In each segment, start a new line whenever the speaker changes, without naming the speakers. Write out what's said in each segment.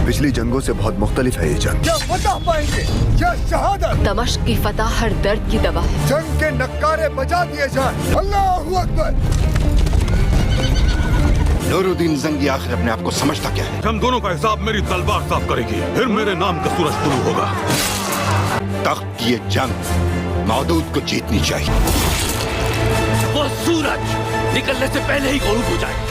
पिछली जंगों से बहुत मुख्तलिफ है ये जंग।
क्या फतह पाएंगे, क्या शहादत।
दमश्क की फतह हर दर्द की दवा है।
जंग के नक्कारे बजा दिए जाए। अल्लाहू अकबर।
नूरुद्दीन जंगी आखिर अपने आप को समझता क्या है?
हम दोनों का हिसाब मेरी तलवार साफ करेगी, फिर मेरे नाम का सूरज शुरू होगा।
तख्त की ये जंग मौदूद को जीतनी चाहिए।
वो सूरज निकलने से पहले ही गरूब हो जाए।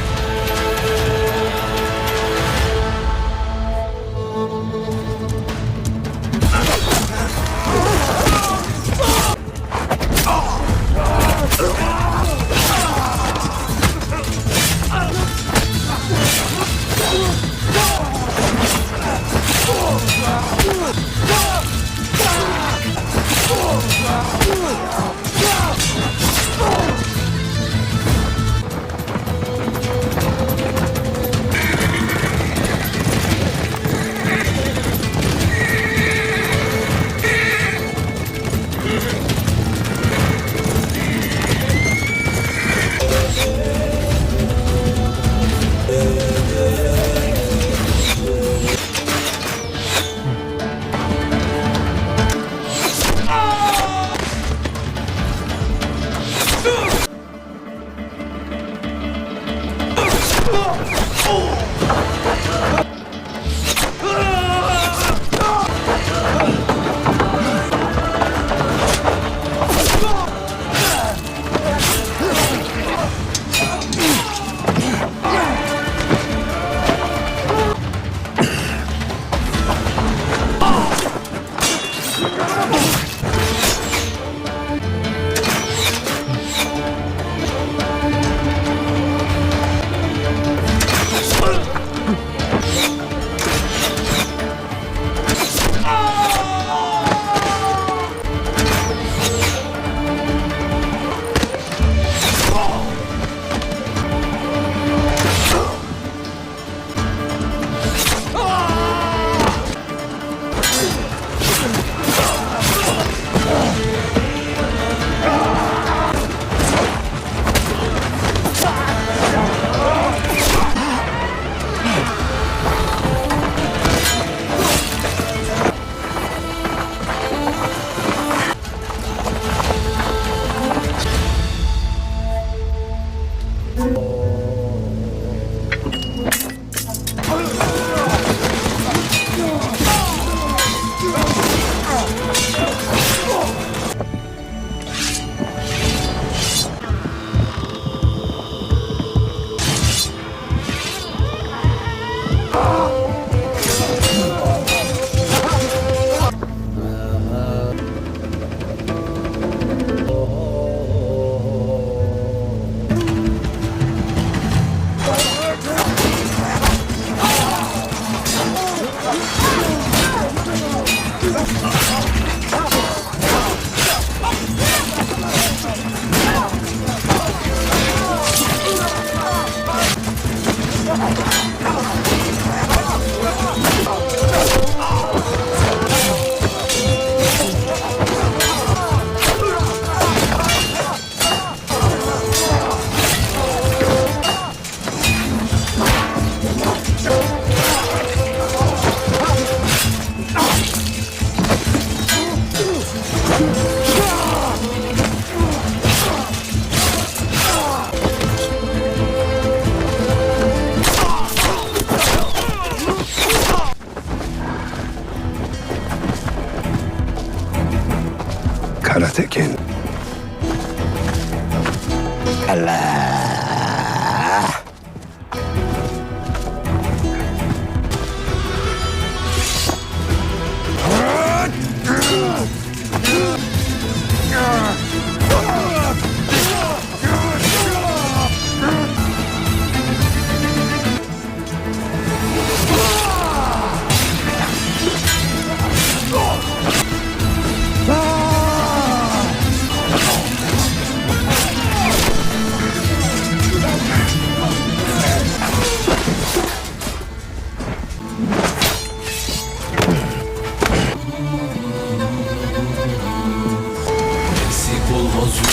Karatekin.
Allah.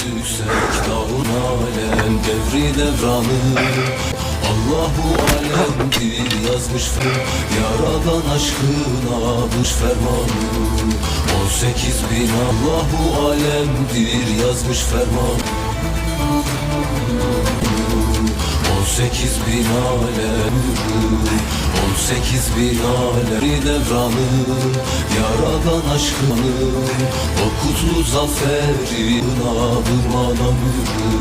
Yüksek dağın alem devri devranı Allahu alemdir yazmıştır, Yaradan aşkınadır fermanı. 18 bin Allahu alemdir yazmış ferman. 18 bin alem, 18 bin alem devranı, Yaradan aşkını, o kutlu zaferi nadırman ömrü.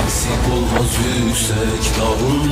Eksik olmaz yüksek dağın.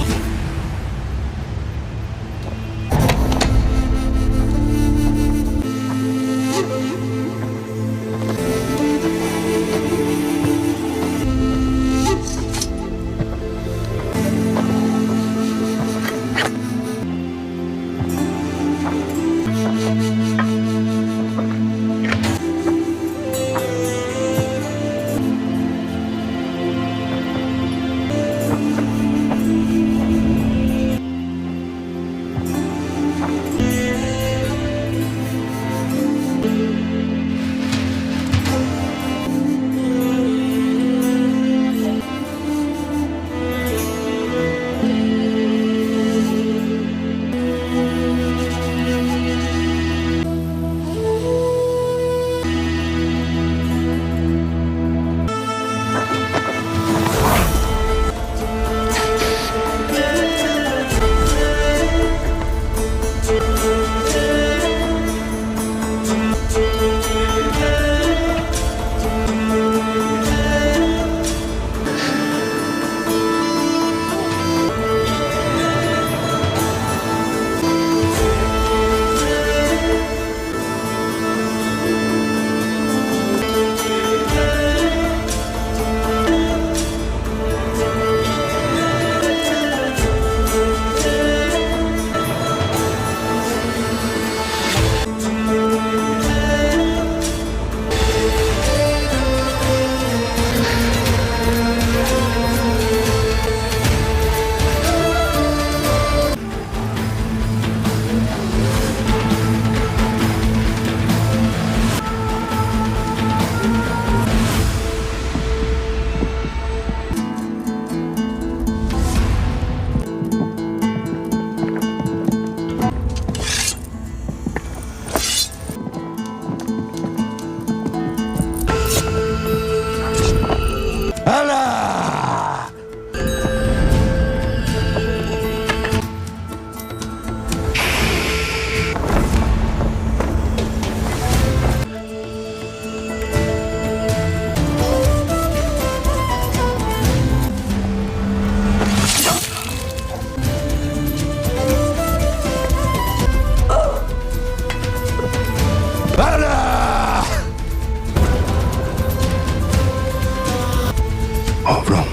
Avram.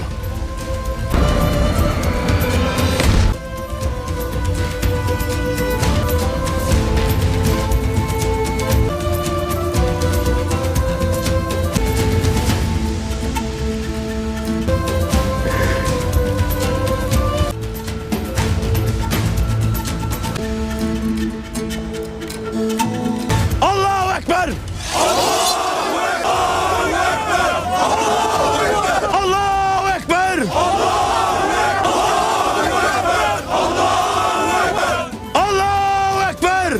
Allahu Ekber! Allahu Ekber! Allahu Ekber! Allahu Ekber!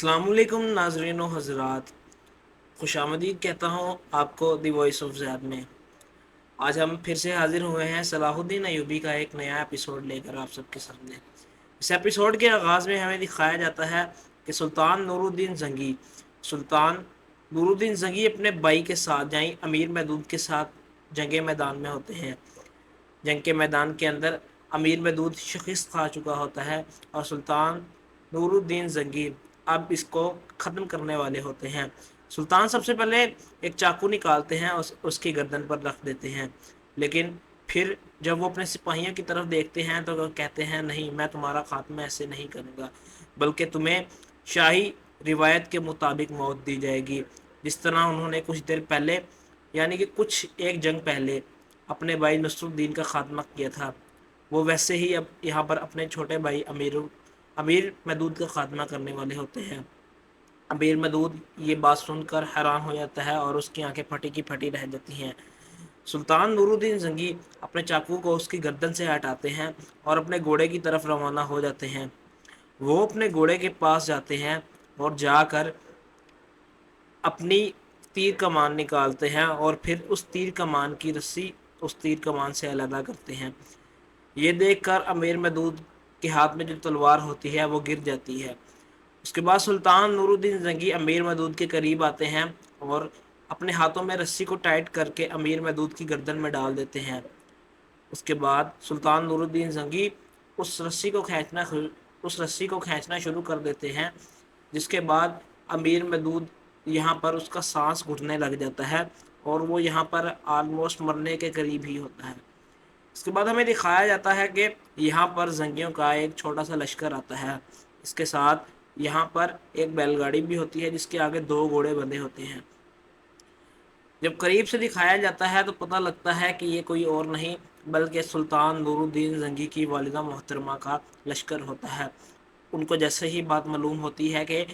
अस्सलाम वालेकुम नाज़रीन व हज़रात, खुश आमदीद कहता हूँ आपको दी voice of Ziyad में। आज हम फिर से हाजिर हुए हैं सलाहुद्दीन अय्यूबी का एक नया एपिसोड लेकर आप सबके सामने। इस एपिसोड के आगाज़ में हमें दिखाया जाता है कि सुल्तान नूरुद्दीन ज़ंगी अपने भाई के साथ यानी अमीर महदूद के साथ जंग मैदान में होते हैं। जंग के मैदान के अंदर अमीर महदूद शिकस्त खा चुका होता है और सुल्तान नूरुद्दीन ज़ंगी अब इसको ख़त्म करने वाले होते हैं। सुल्तान सबसे पहले एक चाकू निकालते हैं और उसकी गर्दन पर रख देते हैं, लेकिन फिर जब वो अपने सिपाहियों की तरफ देखते हैं तो वो कहते हैं नहीं, मैं तुम्हारा खात्मा ऐसे नहीं करूँगा, बल्कि तुम्हें शाही रिवायत के मुताबिक मौत दी जाएगी। जिस तरह उन्होंने कुछ देर पहले यानी कि कुछ एक जंग पहले अपने भाई नसरुद्दीन का खात्मा किया था, वो वैसे ही अब यहाँ पर अपने छोटे भाई अमीर महदूद का खात्मा करने वाले होते हैं। अमीर महदूद ये बात सुनकर हैरान हो जाता है और उसकी आंखें फटी की फटी रह जाती हैं। सुल्तान नूरुद्दीन ज़ंगी अपने चाकू को उसकी गर्दन से हटाते हैं और अपने घोड़े की तरफ रवाना हो जाते हैं। वो अपने घोड़े के पास जाते हैं और जाकर अपनी तीर कमान निकालते हैं और फिर उस तीर कमान की रस्सी उस तीर कमान से अलग करते हैं। ये देखकर अमीर महदूद के हाथ में जो तलवार होती है वो गिर जाती है। उसके बाद सुल्तान नूरुद्दीन ज़ंगी अमीर महदूद के करीब आते हैं और अपने हाथों में रस्सी को टाइट करके अमीर महदूद की गर्दन में डाल देते हैं। उसके बाद सुल्तान नूरुद्दीन ज़ंगी उस रस्सी को खींचना शुरू कर देते हैं, जिसके बाद अमीर महदूद यहाँ पर उसका सांस घुटने लग जाता है और वो यहाँ पर आलमोस्ट मरने के करीब ही होता है। इसके बाद हमें दिखाया जाता है कि यहाँ पर ज़ंगियों का एक छोटा सा लश्कर आता है। इसके साथ यहाँ पर एक बैलगाड़ी भी होती है जिसके आगे 2 घोड़े बंधे होते हैं। जब करीब से दिखाया जाता है तो पता लगता है कि ये कोई और नहीं बल्कि सुल्तान नूरुद्दीन ज़ंगी की वालिदा मोहतरमा का लश्कर होता है। उनको जैसे ही बात मालूम होती है कि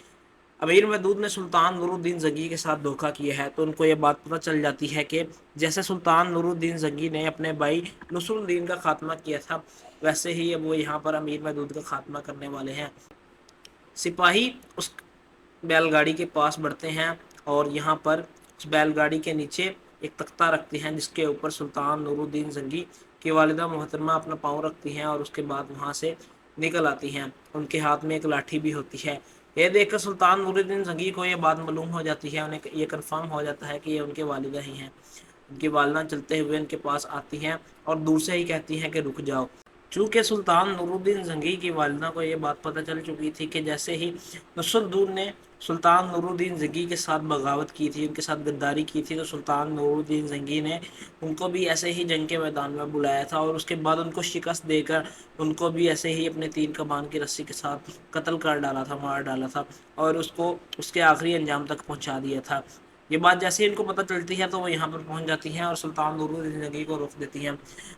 अमीर महदूद ने सुल्तान नूरुद्दीन ज़ंगी के साथ धोखा किया है, तो उनको ये बात पता चल जाती है कि जैसे सुल्तान नूरुद्दीन ज़ंगी ने अपने भाई नसरुद्दीन का खात्मा किया था, वैसे ही अब वो यहाँ पर अमीर महदूद का खात्मा करने वाले हैं। सिपाही उस बैलगाड़ी के पास बढ़ते हैं और यहाँ पर उस बैलगाड़ी के नीचे एक तख्ता रखते हैं जिसके ऊपर सुल्तान नूरुद्दीन ज़ंगी की वालिदा मोहतरमा अपना पाँव रखती हैं और उसके बाद वहाँ से निकल आती हैं। उनके हाथ में एक लाठी भी होती है। ये देखकर सुल्तान नूरुद्दीन ज़ंगी को ये बात मालूम हो जाती है, उन्हें ये कंफर्म हो जाता है कि ये उनके वालिदा ही हैं। उनकी वालिदा चलते हुए उनके पास आती हैं और दूर से ही कहती हैं कि रुक जाओ। चूँकि सुल्तान नूरुद्दीन ज़ंगी की वालिदा को ये बात पता चल चुकी थी कि जैसे ही नसरुद्दीन ने सुल्तान नूरुद्दीन ज़ंगी के साथ बगावत की थी, उनके साथ गद्दारी की थी, तो सुल्तान नूरुद्दीन ज़ंगी ने उनको भी ऐसे ही जंग के मैदान में बुलाया था और उसके बाद उनको शिकस्त देकर उनको भी ऐसे ही अपने तीर कमान की रस्सी के साथ कत्ल कर डाला था, मार डाला था और उसको उसके आखिरी अंजाम तक पहुँचा दिया था। ये बात जैसे ही इनको पता चलती है तो वो यहाँ पर पहुँच जाती हैं और सुल्तान नूरुद्दीन ज़ंगी को रोक देती हैं।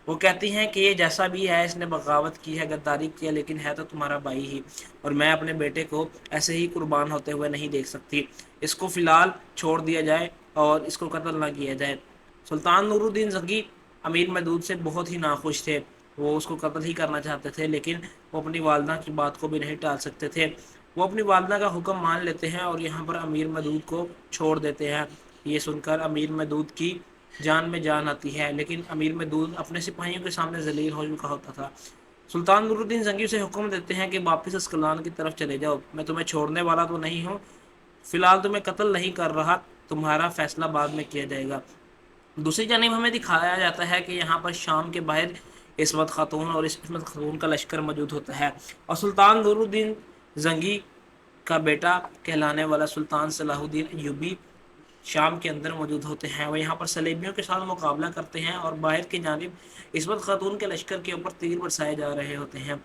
वो कहती हैं कि ये जैसा भी है, इसने बगावत की है, गद्दारी किया, लेकिन है तो तुम्हारा भाई ही, और मैं अपने बेटे को ऐसे ही कुर्बान होते हुए नहीं देख सकती। इसको फ़िलहाल छोड़ दिया जाए और इसको कत्ल ना किया जाए। सुल्तान नूरुद्दीन ज़ंगी अमीर महदूद से बहुत ही नाखुश थे। वो उसको कत्ल ही करना चाहते थे, लेकिन वो अपनी वालिदा की बात को भी नहीं टाल सकते थे। वो अपनी वालिदा का हुक्म मान लेते हैं और यहाँ पर अमीर महदूद को छोड़ देते हैं। ये सुनकर अमीर महदूद की जान में जान आती है, लेकिन अमीर महदूद अपने सिपाहियों के सामने ज़लील हो चुका होता था। सुल्तान नूरुद्दीन ज़ंगी से हुक्म देते हैं कि वापस अस्कलान की तरफ चले जाओ, मैं तुम्हें छोड़ने वाला तो नहीं हूँ, फ़िलहाल तुम्हें कत्ल नहीं कर रहा, तुम्हारा फ़ैसला बाद में किया जाएगा। दूसरी जानिब हमें दिखाया जाता है कि यहाँ पर शाम के बाहर इस्मत खातून और इस्मत खातून का लश्कर मौजूद होता है और सुल्तान नूरुद्दीन ज़ंगी का बेटा कहलाने वाला सुल्तान सलाहुद्दीन अय्यूबी शाम के अंदर मौजूद होते हैं। वो यहाँ पर सलेबियों के साथ मुकाबला करते हैं और बाहर की जानिब इस्मत खातून के लश्कर के ऊपर तीर बरसाए जा रहे होते हैं।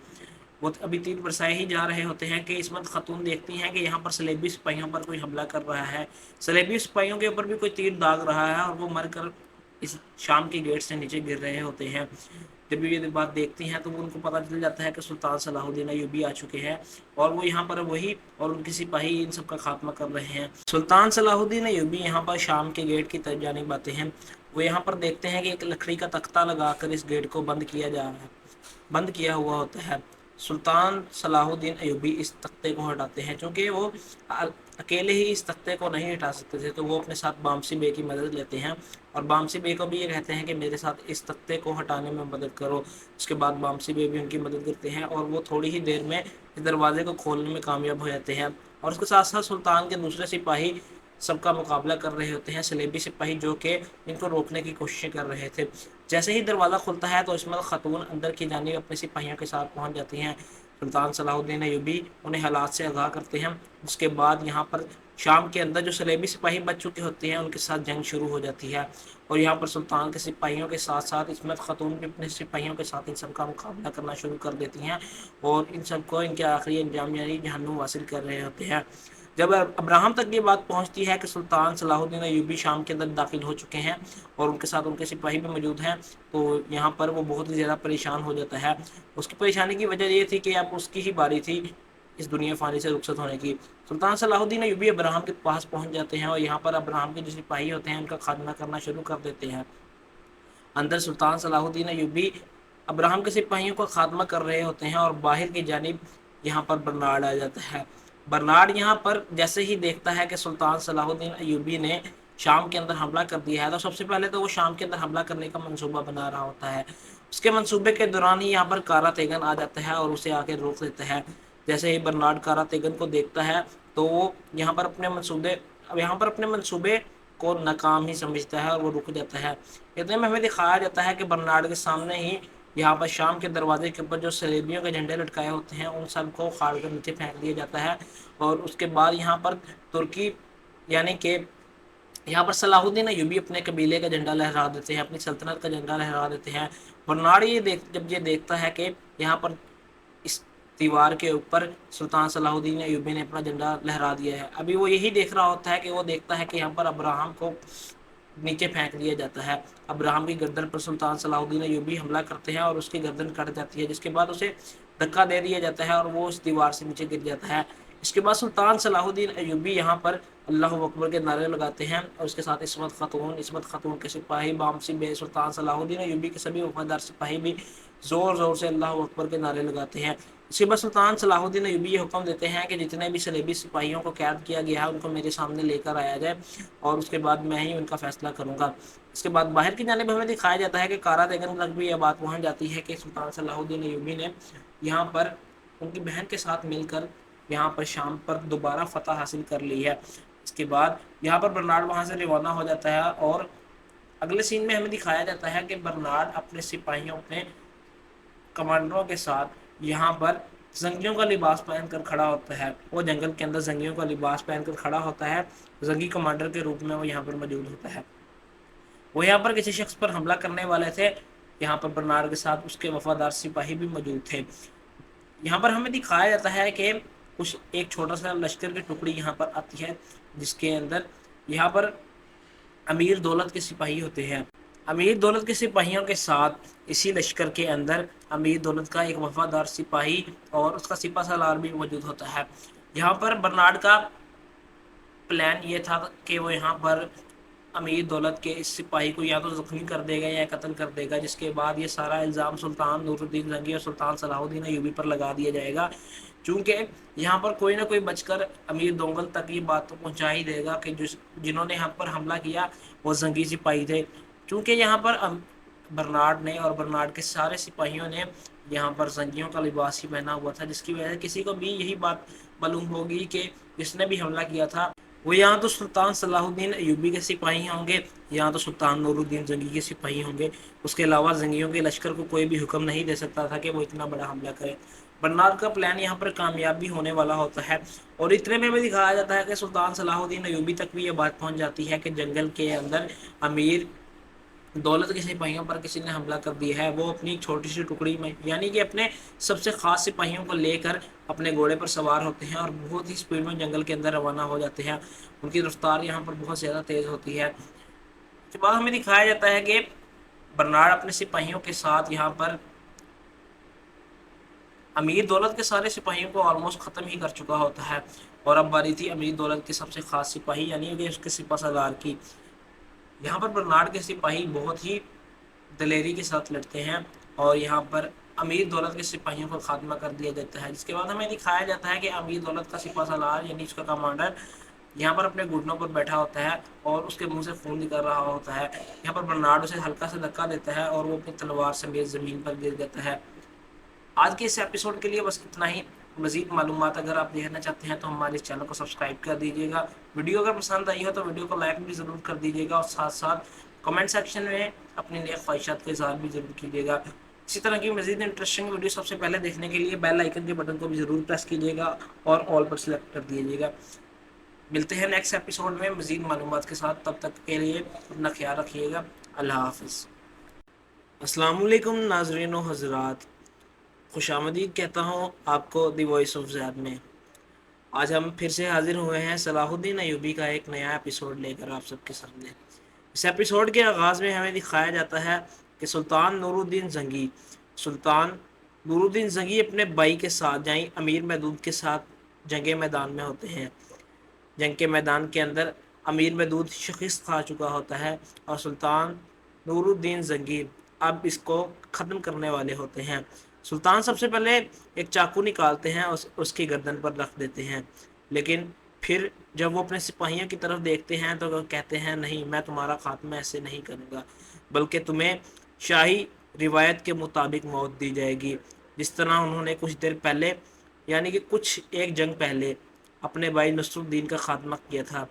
वो अभी तीर बरसाए ही जा रहे होते हैं कि इस्मत खातून देखती हैं कि यहाँ पर सलेबी सिपाहियों पर कोई हमला कर रहा है। सलेबी सिपाहियों के ऊपर भी कोई तीर दाग रहा है और वो मर कर इस शाम के गेट से नीचे गिर रहे होते हैं। जब ये बात देखती हैं तो उनको पता चल जाता है कि सुल्तान सलाहुद्दीन अय्यूबी आ चुके हैं और वो यहाँ पर वही और उनके सिपाही इन सब का खात्मा कर रहे हैं। सुल्तान सलाहुद्दीन अय्यूबी यहाँ पर शाम के गेट की तरफ जानिब आते हैं। वो यहाँ पर देखते हैं कि एक लकड़ी का तख्ता लगाकर इस गेट को बंद किया हुआ होता है। सुल्तान सलाहुद्दीन अयूबी इस तख्ते को हटाते हैं। चूँकि वो अकेले ही इस तख्ते को नहीं हटा सकते थे, तो वो अपने साथ बामसी बे की मदद लेते हैं और बामसी बे को भी ये कहते हैं कि मेरे साथ इस तख्ते को हटाने में मदद करो। उसके बाद बामसी बे भी उनकी मदद करते हैं और वो थोड़ी ही देर में इस दरवाजे को खोलने में कामयाब हो जाते हैं। और उसके साथ साथ सुल्तान के दूसरे सिपाही सबका मुकाबला कर रहे होते हैं, सलेबी सिपाही जो कि इनको रोकने की कोशिशें कर रहे थे। जैसे ही दरवाज़ा खुलता है तो इसमें खातून अंदर की जानिब अपने सिपाहियों के साथ पहुंच जाती हैं। सुल्तान सलाहुद्दीन अयूबी उन्हें हालात से आगाह करते हैं। उसके बाद यहाँ पर शाम के अंदर जो सलेबी सिपाही बच चुके होते हैं उनके साथ जंग शुरू हो जाती है और यहाँ पर सुल्तान के सिपाहियों के साथ साथ इसमत खातून भी अपने सिपाहियों के साथ इन सब का मुकाबला करना शुरू कर देती हैं और इन सबको इनके आखिरी अंजाम यानी जहन्नुम हासिल कर रहे होते हैं। जब अब्राहम तक ये बात पहुंचती है कि सुल्तान सलाहुद्दीन अयूबी शाम के अंदर दाखिल हो चुके हैं और उनके साथ उनके सिपाही भी मौजूद हैं, तो यहाँ पर वो बहुत ही ज़्यादा परेशान हो जाता है। उसकी परेशानी की वजह ये थी कि अब उसकी ही बारी थी इस दुनिया फ़ानी से रुखसत होने की। सुल्तान सलाहुद्दीन अयूबी अब्राहम के पास पहुँच जाते हैं और यहाँ पर अब्राहम के जो सिपाही होते हैं उनका खात्मा करना शुरू कर देते हैं। अंदर सुल्तान सलाहुद्दीन अयूबी अब्राहम के सिपाहियों का खात्मा कर रहे होते हैं और बाहर की जानिब यहाँ पर बर्नार्ड आ जाता है। बर्नार्ड यहाँ पर जैसे ही देखता है कि सुल्तान सलाहुद्दीन अयूबी ने शाम के अंदर हमला कर दिया है, तो सबसे पहले तो वो शाम के अंदर हमला करने का मंसूबा बना रहा होता है। उसके मंसूबे के दौरान ही यहाँ पर कारा तेगन आ जाता है और उसे आके रोक देता है। जैसे ही बर्नार्ड कारा तेगन को देखता है तो वो यहाँ पर अपने मंसूबे को नाकाम ही समझता है और वो रुक जाता है। इतने में हमें दिखाया जाता है कि बर्नार्ड के सामने ही यहाँ पर शाम के दरवाजे के ऊपर जो सलेबियों के झंडे लटकाए होते हैं उन सब को उखाड़ कर नीचे फेंक दिया जाता है और उसके बाद यहाँ पर तुर्की यानी कि यहाँ पर सलाहुद्दीन अयूबी अपने कबीले का झंडा लहरा देते हैं, अपनी सल्तनत का झंडा लहरा देते हैं। बर्नार्ड जब ये देखता है कि यहाँ पर इस दीवार के ऊपर सुल्तान सलाहुद्दीन अयूबी ने अपना झंडा लहरा दिया है, अभी वो यही देख रहा होता है कि वो देखता है कि यहाँ पर अब्राहम को नीचे फेंक दिया जाता है। अब्राहम की गर्दन पर सुल्तान सलाहुद्दीन अयूबी हमला करते हैं और उसकी गर्दन कट जाती है, जिसके बाद उसे धक्का दे दिया जाता है और वो उस दीवार से नीचे गिर जाता है। इसके बाद सुल्तान सलाहुद्दीन अयूबी यहाँ पर अल्लाह अकबर के नारे लगाते हैं और उसके साथ इस्मत खातून के सिपाही बामसी बे सुल्तान सलाहुद्दीन अयूबी के सभी वफादार सिपाही भी ज़ोर ज़ोर से अल्लाह अकबर के नारे लगाते हैं। इसके बाद सुल्तान सलाहुद्दीन अयूबी ये हुक्म देते हैं कि जितने भी सलेबी सिपाहियों को कैद किया गया है उनको मेरे सामने लेकर आया जाए और उसके बाद मैं ही उनका फैसला करूंगा। इसके बाद बाहर की जानिब हमें दिखाया जाता है कि कारा तेगन तक भी यह बात पहुंच जाती है कि सुल्तान सलाहुद्दीन अयूबी ने यहाँ पर उनकी बहन के साथ मिलकर यहाँ पर शाम पर दोबारा फतह हासिल कर ली है। इसके बाद यहाँ पर बर्नार्ड वहाँ से रवाना हो जाता है और अगले सीन में हमें दिखाया जाता है कि बर्नार्ड अपने सिपाहियों अपने कमांडरों के साथ यहाँ पर जंगियों का लिबास पहनकर खड़ा होता है। वो जंगल के अंदर जंगियों का लिबास पहनकर खड़ा होता है, जंगी कमांडर के रूप में वो यहाँ पर मौजूद होता है। वो यहाँ पर किसी शख्स पर हमला करने वाले थे, यहाँ पर बर्नार्ड के साथ उसके वफादार सिपाही भी मौजूद थे। यहाँ पर हमें दिखाया जाता है कि कुछ एक छोटा सा लश्कर की टुकड़ी यहाँ पर आती है, जिसके अंदर यहाँ पर अमीर दौलत के सिपाही होते हैं। अमीर दौलत के सिपाहियों के साथ इसी लश्कर के अंदर अमीर दौलत का एक वफादार सिपाही और उसका सिपा सालार भी मौजूद होता है। यहाँ पर बर्नार्ड का प्लान ये था कि वो यहाँ पर अमीर दौलत के इस सिपाही को या तो जख्मी कर देगा या कत्ल कर देगा, जिसके बाद ये सारा इल्ज़ाम सुल्तान नूरुद्दीन जंगी और सुल्तान सलाहुद्दीन अयूबी पर लगा दिया जाएगा। चूँकि यहाँ पर कोई ना कोई बचकर अमीर दोंगल तक ये बात तो पहुँचा ही देगा कि जिन्होंने हम पर हमला किया वो जंगी सिपाही थे। चूँकि यहाँ पर बर्नार्ड ने और बर्नार्ड के सारे सिपाहियों ने यहाँ पर जंगियों का लिबास ही पहना हुआ था, जिसकी वजह से किसी को भी यही बात मालूम होगी कि जिसने भी हमला किया था वो यहाँ तो सुल्तान सलाहुद्दीन अयूबी के सिपाही होंगे, यहाँ तो सुल्तान नूरुद्दीन जंगी के सिपाही होंगे। उसके अलावा जंगियों के लश्कर को कोई भी हुक्म नहीं दे सकता था कि वो इतना बड़ा हमला करे। बर्नार्ड का प्लान यहाँ पर कामयाब भी होने वाला होता है और इतने में भी दिखाया जाता है कि सुल्तान सलाहुद्दीन अयूबी तक भी ये बात पहुँच जाती है कि जंगल के अंदर अमीर दौलत के सिपाहियों पर किसी ने हमला कर दिया है। वो अपनी छोटी सी टुकड़ी में यानी कि अपने सबसे ख़ास सिपाहियों को लेकर अपने घोड़े पर सवार होते हैं और बहुत ही स्पीड में जंगल के अंदर रवाना हो जाते हैं। उनकी रफ्तार यहाँ पर बहुत ज़्यादा तेज़ होती है। उसके बाद हमें दिखाया जाता है कि बर्नार्ड अपने सिपाहियों के साथ यहाँ पर अमीर दौलत के सारे सिपाहियों को ऑलमोस्ट ख़त्म ही कर चुका होता है और अब बारी थी अमीर दौलत के सबसे ख़ास सिपाही यानी कि उसके सिपा सालार की। यहाँ पर बर्नार्ड के सिपाही बहुत ही दलेरी के साथ लड़ते हैं और यहाँ पर امیر دولت کے سپاہیوں کا خاتمہ کر دیا جاتا ہے، جس کے بعد ہمیں دکھایا جاتا ہے کہ امیر دولت کا سپہ سالار یعنی اس کا کمانڈر یہاں پر اپنے گھٹنوں پر بیٹھا ہوتا ہے اور اس کے منہ سے خون نکل رہا ہوتا ہے۔ یہاں پر برنارڈ اسے ہلکا سے دھکا دیتا ہے اور وہ اپنی تلوار سمیت زمین پر گر جاتا ہے۔ آج کے اس ایپیسوڈ کے لیے بس اتنا ہی۔ مزید معلومات اگر آپ دیکھنا چاہتے ہیں تو ہمارے چینل کو سبسکرائب کر دیجیے گا۔ ویڈیو اگر پسند آئی ہو تو ویڈیو کو لائک بھی ضرور کر دیجیے گا، اور ساتھ ساتھ کمنٹ سیکشن میں اپنی نیک خواہشات کا اظہار بھی ضرور کیجیے گا۔ اسی طرح کی مزید انٹرسٹنگ ویڈیو سب سے پہلے دیکھنے کے لیے بیل آئیکن کے بٹن کو بھی ضرور پریس کیجیے گا اور آل پر سلیکٹ کر دیجیے گا۔ ملتے ہیں نیکسٹ ایپیسوڈ میں مزید معلومات کے ساتھ، تب تک کے لیے اپنا خیال رکھیے گا۔ اللہ حافظ۔ السلام علیکم ناظرین و حضرات، خوش آمدید کہتا ہوں آپ کو دی وائس آف زیاد میں۔ آج ہم پھر سے حاضر ہوئے ہیں صلاح الدین ایوبی کا ایک نیا ایپیسوڈ لے کر آپ سب کے سامنے۔ اس ایپیسوڈ کے آغاز میں ہمیں دکھایا جاتا ہے کہ سلطان نور الدین زنگی اپنے بھائی کے ساتھ یعنی امیر محدود کے ساتھ جنگ میدان میں ہوتے ہیں۔ جنگ کے میدان کے اندر امیر محدود شکست کھا چکا ہوتا ہے اور سلطان نور الدین زنگی اب اس کو ختم کرنے والے ہوتے ہیں۔ سلطان سب سے پہلے ایک چاقو نکالتے ہیں اور اس کی گردن پر رکھ دیتے ہیں، لیکن پھر جب وہ اپنے سپاہیوں کی طرف دیکھتے ہیں تو وہ کہتے ہیں نہیں، میں تمہارا خاتمہ ایسے نہیں کروں گا، بلکہ تمہیں شاہی روایت کے مطابق موت دی جائے گی، جس طرح انہوں نے کچھ دیر پہلے یعنی کہ ایک جنگ پہلے اپنے بھائی نصر الدین کا خاتمہ کیا تھا،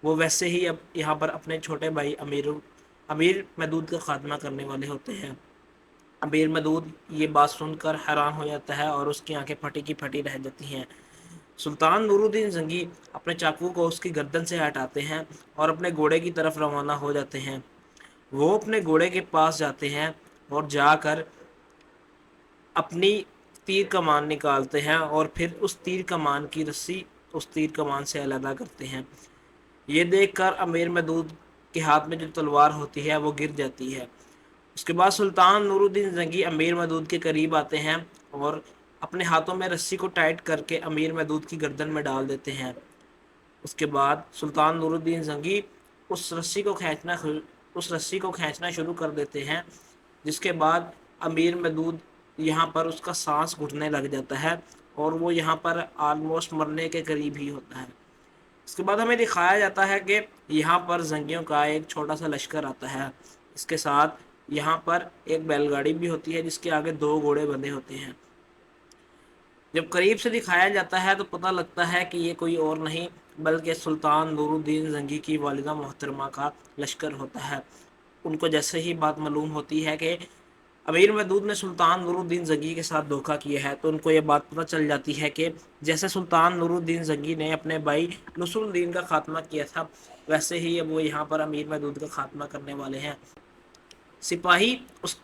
وہ ویسے ہی اب یہاں پر اپنے چھوٹے بھائی امیر محدود کا خاتمہ کرنے والے ہوتے ہیں۔ امیر محدود یہ بات سن کر حیران ہو جاتا ہے اور اس کی آنکھیں پھٹی کی پھٹی رہ جاتی ہیں۔ سلطان نور الدین زنگی اپنے چاقو کو اس کی گردن سے ہٹاتے ہیں اور اپنے گھوڑے کی طرف روانہ ہو جاتے ہیں۔ وہ اپنے گھوڑے کے پاس جاتے ہیں اور جا کر اپنی تیر کمان نکالتے ہیں اور پھر اس تیر کمان کی رسی اس تیر کمان سے علیحدہ کرتے ہیں۔ یہ دیکھ کر امیر محدود کے ہاتھ میں جو تلوار ہوتی ہے وہ گر جاتی ہے۔ اس کے بعد سلطان نور الدین زنگی امیر محدود کے قریب آتے ہیں اور اپنے ہاتھوں میں رسی کو ٹائٹ کر کے امیر محدود کی گردن میں ڈال دیتے ہیں۔ اس کے بعد سلطان نور الدین زنگی اس رسی کو کھینچنا شروع کر دیتے ہیں، جس کے بعد امیر محدود یہاں پر اس کا سانس گھٹنے لگ جاتا ہے اور وہ یہاں پر آلموسٹ مرنے کے قریب ہی ہوتا ہے۔ اس کے بعد ہمیں دکھایا جاتا ہے کہ یہاں پر زنگیوں کا ایک چھوٹا سا لشکر آتا ہے، اس کے ساتھ یہاں پر ایک بیل گاڑی بھی ہوتی ہے جس کے آگے 2 گھوڑے بندھے ہوتے ہیں۔ جب قریب سے دکھایا جاتا ہے تو پتہ لگتا ہے کہ یہ کوئی اور نہیں بلکہ سلطان نور الدین زنگی کی والدہ محترمہ کا لشکر ہوتا ہے۔ ان کو جیسے ہی بات معلوم ہوتی ہے کہ امیر محدود نے سلطان نور الدین زنگی کے ساتھ دھوکہ کیا ہے، تو ان کو یہ بات پتہ چل جاتی ہے کہ جیسے سلطان نور الدین زنگی نے اپنے بھائی نصر الدین کا خاتمہ کیا تھا، ویسے ہی اب وہ یہاں پر امیر محدود کا خاتمہ کرنے والے ہیں۔ سپاہی اس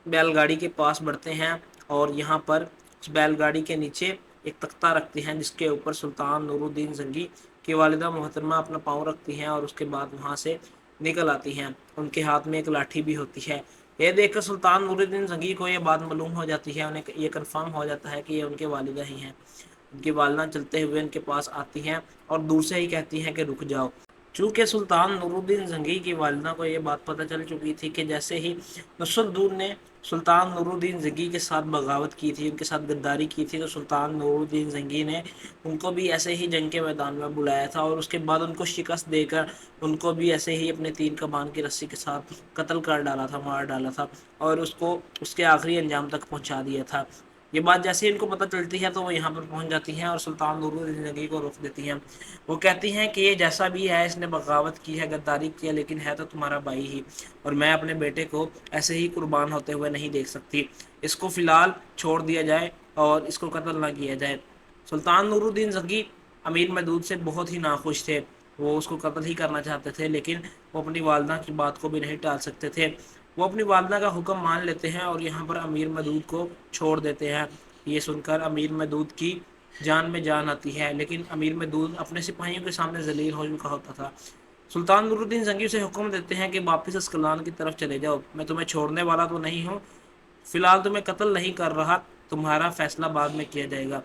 بیل گاڑی کے پاس بڑھتے ہیں اور یہاں پر اس بیل گاڑی کے نیچے ایک تختہ رکھتے ہیں جس کے اوپر سلطان نور الدین زنگی کی والدہ محترمہ اپنا پاؤں رکھتی ہیں اور اس کے بعد وہاں سے نکل آتی ہیں۔ ان کے ہاتھ میں ایک لاٹھی بھی ہوتی ہے۔ یہ دیکھ کر سلطان نور الدین زنگی کو یہ بات معلوم ہو جاتی ہے، انہیں یہ کنفرم ہو جاتا ہے کہ یہ ان کے والدہ ہی ہیں۔ ان کی والدہ چلتے ہوئے ان کے پاس آتی ہیں اور دور سے ہی کہتی ہیں کہ رک جاؤ۔ چونکہ سلطان نور الدین زنگی کی والدہ کو یہ بات پتہ چل چکی تھی کہ جیسے ہی نصر الدین نے سلطان نور الدین زنگی کے ساتھ بغاوت کی تھی، ان کے ساتھ غداری کی تھی، تو سلطان نور الدین زنگی نے ان کو بھی ایسے ہی جنگ کے میدان میں بلایا تھا اور اس کے بعد ان کو شکست دے کر ان کو بھی ایسے ہی اپنے تیر کمان کی رسی کے ساتھ قتل کر ڈالا تھا، مار ڈالا تھا اور اس کو اس کے آخری انجام تک پہنچا دیا تھا۔ یہ بات جیسے ہی ان کو پتہ چلتی ہے تو وہ یہاں پر پہنچ جاتی ہیں اور سلطان نور الدین زنگی کو روک دیتی ہیں۔ وہ کہتی ہیں کہ یہ جیسا بھی ہے، اس نے بغاوت کی ہے، غداری کی ہے، لیکن ہے تو تمہارا بھائی ہی، اور میں اپنے بیٹے کو ایسے ہی قربان ہوتے ہوئے نہیں دیکھ سکتی۔ اس کو فی الحال چھوڑ دیا جائے اور اس کو قتل نہ کیا جائے۔ سلطان نور الدین زنگی امیر محدود سے بہت ہی ناخوش تھے، وہ اس کو قتل ہی کرنا چاہتے تھے، لیکن وہ اپنی والدہ کی بات کو بھی نہیں ٹال سکتے تھے۔ وہ اپنی والدہ کا حکم مان لیتے ہیں اور یہاں پر امیر محدود کو چھوڑ دیتے ہیں۔ یہ سن کر امیر محدود کی جان میں جان آتی ہے، لیکن امیر محدود اپنے سپاہیوں کے سامنے ذلیل ہو چکا ہوتا تھا۔ سلطان نور الدین زنگی اسے حکم دیتے ہیں کہ واپس اسکلان کی طرف چلے جاؤ، میں تمہیں چھوڑنے والا تو نہیں ہوں، فی الحال تمہیں قتل نہیں کر رہا، تمہارا فیصلہ بعد میں کیا جائے گا۔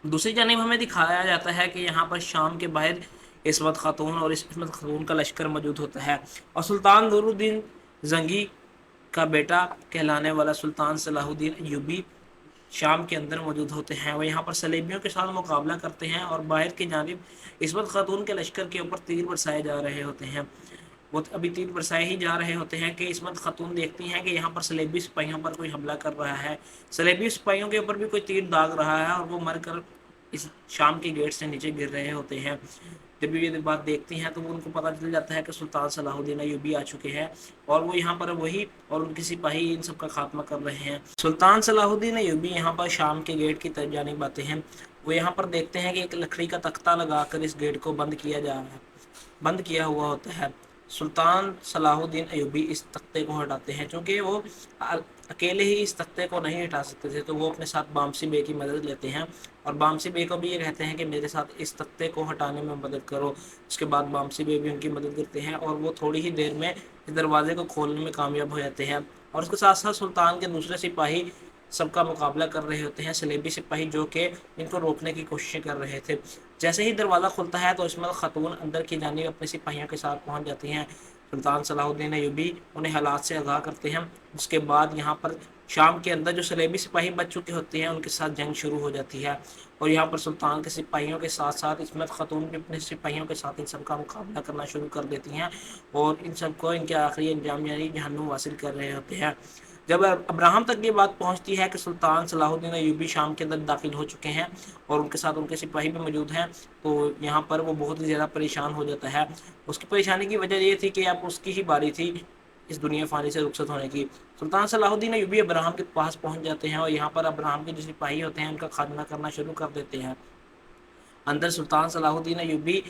دوسری جانب ہمیں دکھایا جاتا ہے کہ یہاں پر شام کے باہر عصمت خاتون اور عصمت خاتون کا لشکر موجود ہوتا ہے اور سلطان نور الدین زنگی کا बेटा कहलाने वाला सुल्तान सलाहुद्दीन अयूबी शाम के अंदर मौजूद होते हैं। वो यहाँ पर सलेबियों के साथ मुकाबला करते हैं और बाहर की जानिब इस्मत खातून के लश्कर के ऊपर तीर बरसाए जा रहे होते हैं। वो अभी तीर बरसाए ही जा रहे होते हैं कि इस्मत खातून देखती हैं कि यहाँ पर सलेबी सिपाहियों पर कोई हमला कर रहा है, सलेबी सिपाहियों के ऊपर भी कोई तीर दाग रहा है और वो मर कर इस शाम के गेट से नीचे गिर रहे होते हैं। जब ये बात देखती हैं तो उनको पता चल जाता है कि सुल्तान सलाहुद्दीन अयूबी आ चुके हैं और वो यहाँ पर वही और उनके सिपाही इन सब का खात्मा कर रहे हैं। सुल्तान सलाहुद्दीन अयूबी यहाँ पर शाम के गेट की तरफ जानिब आते हैं। वो यहाँ पर देखते हैं कि एक लकड़ी का तख्ता लगाकर इस गेट को बंद किया हुआ होता है। सुल्तान सलाहुद्दीन अयूबी इस तख्ते को हटाते हैं। चूँकि वो अकेले ही इस तख्ते को नहीं हटा सकते थे तो वो अपने साथ बामसी बे की मदद लेते हैं और बामसी बे को भी ये कहते हैं कि मेरे साथ इस तख्ते को हटाने में मदद करो। उसके बाद बामसी बे भी उनकी मदद करते हैं और वो थोड़ी ही देर में इस दरवाजे को खोलने में कामयाब हो जाते हैं। और उसके साथ साथ सुल्तान के दूसरे सिपाही सबका मुकाबला कर रहे होते हैं, सलेबी सिपाही जो कि इनको रोकने की कोशिशें कर रहे थे। जैसे ही दरवाज़ा खुलता है तो इस्मत खातून अंदर की जानिब अपने सिपाहियों के साथ पहुंच जाती हैं। सुल्तान सलाहुद्दीन अयूबी उन्हें हालात से आगाह करते हैं। उसके बाद यहाँ पर शाम के अंदर जो सलेबी सिपाही बच चुके होते हैं उनके साथ जंग शुरू हो जाती है और यहाँ पर सुल्तान के सिपाहियों के साथ साथ इस्मत खातून भी अपने सिपाहियों के साथ इन सब का मुकाबला करना शुरू कर देती हैं और इन सब को इनके आखिरी अंजाम यानी जहन्नुम हासिल कर रहे होते हैं। जब अब्राहम तक ये बात पहुंचती है कि सुल्तान सलाहुद्दीन अयूबी शाम के अंदर दाखिल हो चुके हैं और उनके साथ उनके सिपाही भी मौजूद हैं तो यहाँ पर वो बहुत ही ज़्यादा परेशान हो जाता है। उसकी परेशानी की वजह ये थी कि अब उसकी ही बारी थी इस दुनिया फ़ानी से रुखसत होने की। सुल्तान सलाहुद्दीन अयूबी अब्राहम के पास पहुँच जाते हैं और यहाँ पर अब्राहम के जो सिपाही होते हैं उनका खात्मा करना शुरू कर देते हैं। अंदर सुल्तान सलाहुद्दीन अयूबी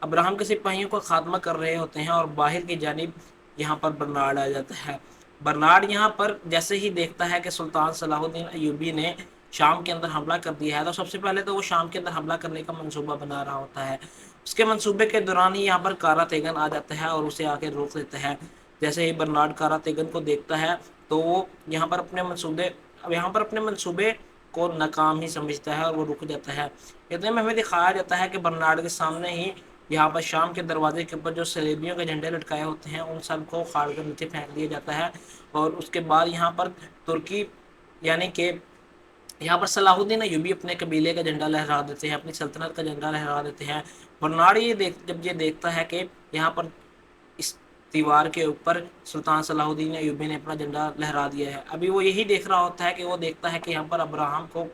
अब्राहम के सिपाहियों का खात्मा कर रहे होते हैं और बाहर की जानिब यहाँ पर बर्नार्ड आ जाता है। बर्नार्ड यहाँ पर जैसे ही देखता है कि सुल्तान सलाहुद्दीन अयूबी ने शाम के अंदर हमला कर दिया है तो सबसे पहले तो वो शाम के अंदर हमला करने का मंसूबा बना रहा होता है। उसके मंसूबे के दौरान ही यहाँ पर कारा तेगन आ जाता है और उसे आके रोक देता है। जैसे ही बर्नार्ड कारा तेगन को देखता है तो वो यहाँ पर अपने मंसूबे को नाकाम ही समझता है और वो रुक जाता है। इतने में हमें दिखाया जाता है कि बर्नार्ड के सामने ही यहाँ पर शाम के दरवाजे के ऊपर जो सलेबियों के झंडे लटकाए होते हैं उन सब को उखाड़ कर नीचे फेंक दिया जाता है और उसके बाद यहाँ पर तुर्की यानी कि यहाँ पर सलाहुद्दीन अयूबी अपने कबीले का झंडा लहरा देते हैं, अपनी सल्तनत का झंडा लहरा देते हैं। बर्नार्ड जब ये देखता है कि यहाँ पर इस दीवार के ऊपर सुल्तान सलाहुद्दीन अयूबी ने अपना झंडा लहरा दिया है, अभी वो यही देख रहा होता है कि वो देखता है कि यहाँ पर अब्राहम को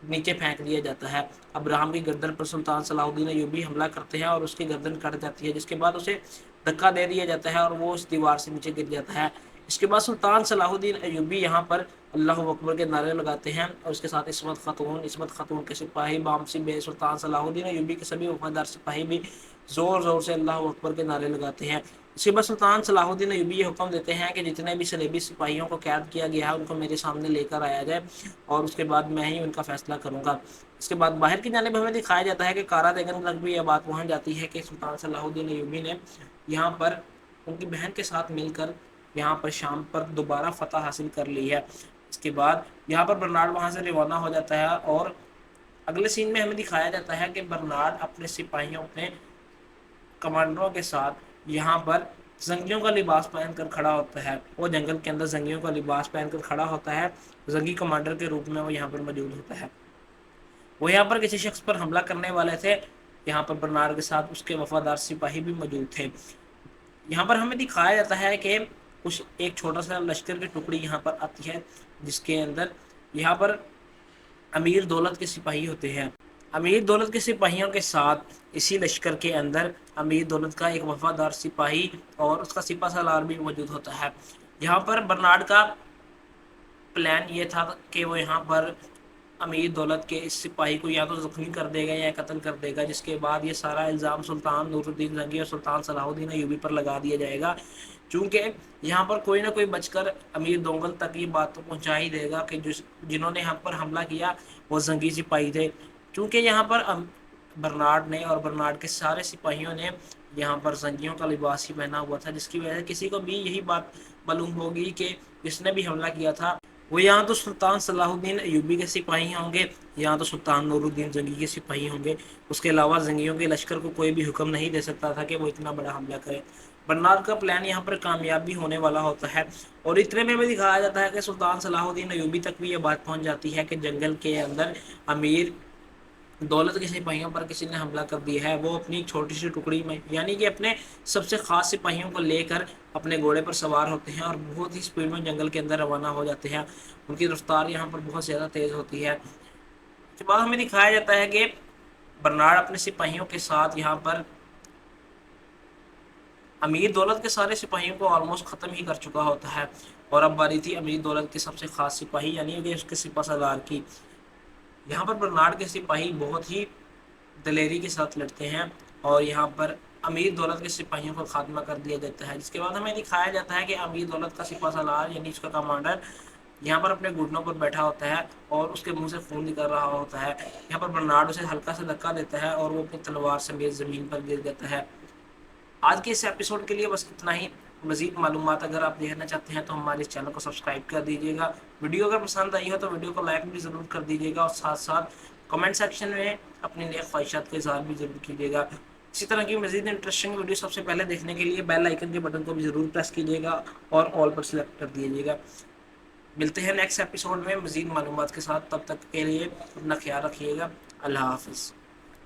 नीचे फेंक दिया जाता है। अब्राहम की गर्दन पर सुल्तान सलाहुद्दीन अयूबी हमला करते हैं और उसकी गर्दन कट जाती है, जिसके बाद उसे धक्का दे दिया जाता है और वो उस दीवार से नीचे गिर जाता है। इसके बाद सुल्तान सलाहुद्दीन अयूबी यहाँ पर अल्लाह अकबर के नारे लगाते हैं और उसके साथ इस्मत खातून के सिपाही बामसी बे सुल्तान सलाहुद्दीन अयूबी के सभी वफादार सिपाही भी ज़ोर ज़ोर से अल्लाह अकबर के नारे लगाते हैं। इसके बाद सुल्तान सलाहुद्दीन अयूबी ये हुक्म देते हैं कि जितने भी सलेबी सिपाहियों को कैद किया गया है उनको मेरे सामने लेकर आया जाए और उसके बाद मैं ही उनका फैसला करूँगा। इसके बाद बाहर की जानिब हमें दिखाया जाता है कि कारा तेगन तक भी यह बात पहुँच जाती है कि सुल्तान सलाहुद्दीन अयूबी ने यहाँ पर उनकी बहन के साथ मिलकर यहाँ पर शाम पर दोबारा फतह हासिल कर ली है। इसके बाद यहाँ पर बर्नार्ड वहाँ से रवाना हो जाता है और अगले सीन में हमें दिखाया जाता है कि बर्नार्ड अपने सिपाहियों अपने कमांडरों के साथ यहाँ पर जंगियों का लिबास पहनकर खड़ा होता है। वो जंगल के अंदर जंगियों का लिबास पहनकर खड़ा होता है, जंगी कमांडर के रूप में वो यहाँ पर मौजूद होता है। वो यहाँ पर किसी शख्स पर हमला करने वाले थे, यहाँ पर बर्नार्ड के साथ उसके वफादार सिपाही भी मौजूद थे। यहाँ पर हमें दिखाया जाता है कि कुछ एक छोटा सा लश्कर की टुकड़ी यहाँ पर आती है जिसके अंदर यहाँ पर अमीर दौलत के सिपाही होते हैं। अमीर दौलत के सिपाहियों के साथ इसी लश्कर के अंदर अमीर दौलत का एक वफादार सिपाही और उसका सिपा सालार भी मौजूद होता है। यहाँ पर बर्नार्ड का प्लान ये था कि वो यहाँ पर अमीर दौलत के इस सिपाही को या तो ज़ख्मी कर देगा या कत्ल कर देगा, जिसके बाद ये सारा इल्ज़ाम सुल्तान नूरुद्दीन जंगी और सुल्तान सलाहुद्दीन अयूबी पर लगा दिया जाएगा। चूँकि यहाँ पर कोई ना कोई बचकर अमीर दोंगल तक ये बात तो पहुँचा ही देगा कि जिन्होंने हम पर हमला किया वो जंगी सिपाही थे। चूँकि यहाँ पर बर्नार्ड ने और बर्नार्ड के सारे सिपाहियों ने यहाँ पर जंगियों का लिबास ही पहना हुआ था, जिसकी वजह से किसी को भी यही बात मालूम होगी कि जिसने भी हमला किया था वो यहाँ तो सुल्तान सलाहुद्दीन अयूबी के सिपाही होंगे, यहाँ तो सुल्तान नूरुद्दीन जंगी के सिपाही होंगे। उसके अलावा जंगियों के लश्कर को कोई भी हुक्म नहीं दे सकता था कि वो इतना बड़ा हमला करे। برنارڈ کا پلان یہاں پر کامیاب بھی ہونے والا ہوتا ہے، اور اتنے میں بھی دکھایا جاتا ہے کہ سلطان صلاح الدین ایوبی تک بھی یہ بات پہنچ جاتی ہے کہ جنگل کے اندر امیر دولت کے سپاہیوں پر کسی نے حملہ کر دیا ہے۔ وہ اپنی چھوٹی سی ٹکڑی میں یعنی کہ اپنے سب سے خاص سپاہیوں کو لے کر اپنے گھوڑے پر سوار ہوتے ہیں اور بہت ہی سپیڈ میں جنگل کے اندر روانہ ہو جاتے ہیں۔ ان کی رفتار یہاں پر بہت زیادہ تیز ہوتی ہے۔ اس کے بعد ہمیں دکھایا جاتا ہے کہ برنارڈ اپنے سپاہیوں کے ساتھ یہاں پر امیر دولت کے سارے سپاہیوں کو آلموسٹ ختم ہی کر چکا ہوتا ہے، اور اب باری تھی امیر دولت کے سب سے خاص سپاہی یعنی کہ اس کے سپہ سالار کی۔ یہاں پر برنارڈ کے سپاہی بہت ہی دلیری کے ساتھ لڑتے ہیں اور یہاں پر امیر دولت کے سپاہیوں کو خاتمہ کر دیا جاتا ہے، جس کے بعد ہمیں دکھایا جاتا ہے کہ امیر دولت کا سپہ سالار یعنی اس کا کمانڈر یہاں پر اپنے گھٹنوں پر بیٹھا ہوتا ہے اور اس کے منہ سے خون نکل رہا ہوتا ہے۔ یہاں پر برنارڈ اسے ہلکا سے دھکا دیتا ہے اور وہ اپنی تلوار سمیت زمین پر گر جاتا ہے۔ آج کے اس ایپیسوڈ کے لیے بس اتنا ہی۔ مزید معلومات اگر آپ دیکھنا چاہتے ہیں تو ہمارے اس چینل کو سبسکرائب کر دیجیے گا۔ ویڈیو اگر پسند آئی ہو تو ویڈیو کو لائک بھی ضرور کر دیجیے گا، اور ساتھ ساتھ کمنٹ سیکشن میں اپنی نیک خواہشات کا اظہار بھی ضرور کیجیے گا۔ اسی طرح کی مزید انٹرسٹنگ ویڈیو سب سے پہلے دیکھنے کے لیے بیل آئیکن کے بٹن کو بھی ضرور پریس کیجیے گا اور آل پر سلیکٹ کر دیجیے گا۔ ملتے ہیں نیکسٹ ایپیسوڈ میں مزید معلومات کے ساتھ، تب تک کے لیے اپنا خیال رکھیے گا۔ اللہ حافظ۔